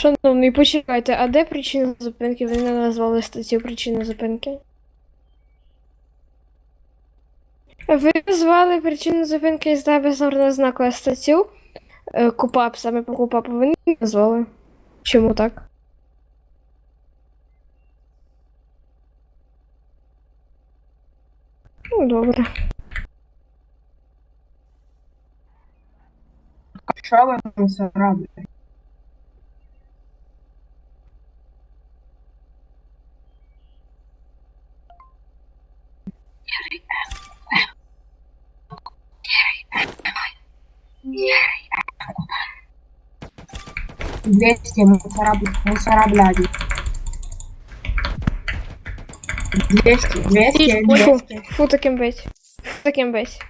Шановний, почекайте, а де причина зупинки? Ви не назвали статтю причини зупинки. Ви назвали причину зупинки з написом знаку, а статтю КУПАП, саме по КУПАПу ви не назвали. Чому так? Ну, добре. Що ви там все робите? Двести мусора, блядь. 200. Фу таким бить. Фу таким бить.